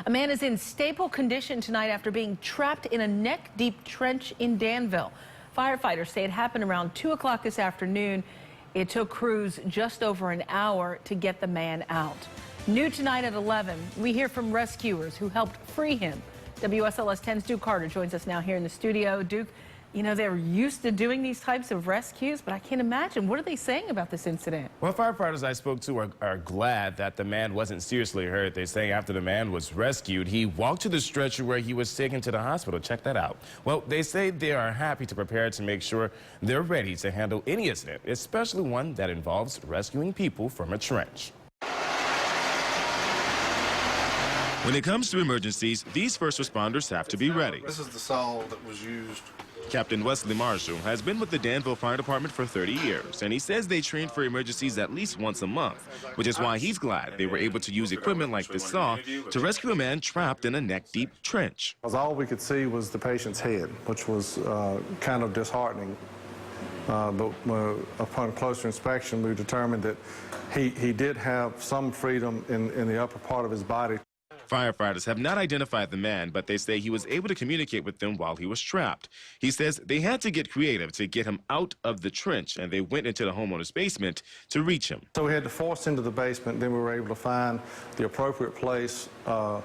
A man is in stable condition tonight after being trapped in a neck-deep trench in Danville. Firefighters say it happened around 2 o'clock this afternoon. It took crews just over an hour to get the man out. New tonight at 11, we hear from rescuers who helped free him. WSLS 10's Duke Carter joins us now here in the studio. Duke, you know, they're used to doing these types of rescues, but I can't imagine. What are they saying about this incident? Well, firefighters I spoke to are glad that the man wasn't seriously hurt. They say after the man was rescued, he walked to the stretcher where he was taken to the hospital. Check that out. Well, they say they are happy to prepare to make sure they're ready to handle any incident, especially one that involves rescuing people from a trench. When it comes to emergencies, these first responders have to be ready. This is the saw that was used. Captain Wesley Marshall has been with the Danville Fire Department for 30 years, and he says they train for emergencies at least once a month, which is why he's glad they were able to use equipment like this saw to rescue a man trapped in a neck-deep trench. All we could see was the patient's head, which was kind of disheartening. But upon closer inspection, we determined that he did have some freedom in the upper part of his body. Firefighters have not identified the man, but they say he was able to communicate with them while he was trapped. He says they had to get creative to get him out of the trench, and they went into the homeowner's basement to reach him. So we had to force into the basement, then we were able to find the appropriate place on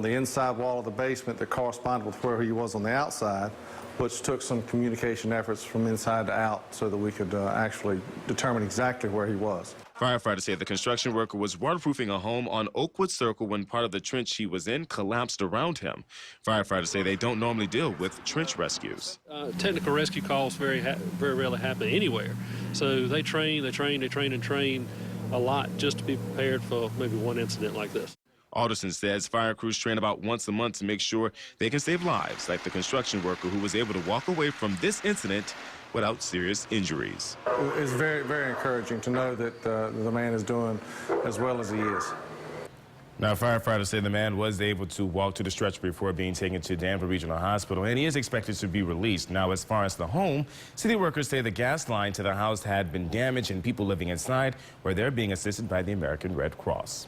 the inside wall of the basement that corresponded with where he was on the outside, which took some communication efforts from inside to out so that we could actually determine exactly where he was. Firefighters say the construction worker was waterproofing a home on Oakwood Circle when part of the trench he was in collapsed around him. Firefighters say they don't normally deal with trench rescues. Technical rescue calls very rarely happen anywhere. So they train a lot just to be prepared for maybe one incident like this. Alderson says fire crews train about once a month to make sure they can save lives, like the construction worker who was able to walk away from this incident without serious injuries. It's very, very encouraging to know that the man is doing as well as he is. Now, firefighters say the man was able to walk to the stretcher before being taken to Danville Regional Hospital, and he is expected to be released. Now, as far as the home, city workers say the gas line to the house had been damaged and people living inside where they're being assisted by the American Red Cross.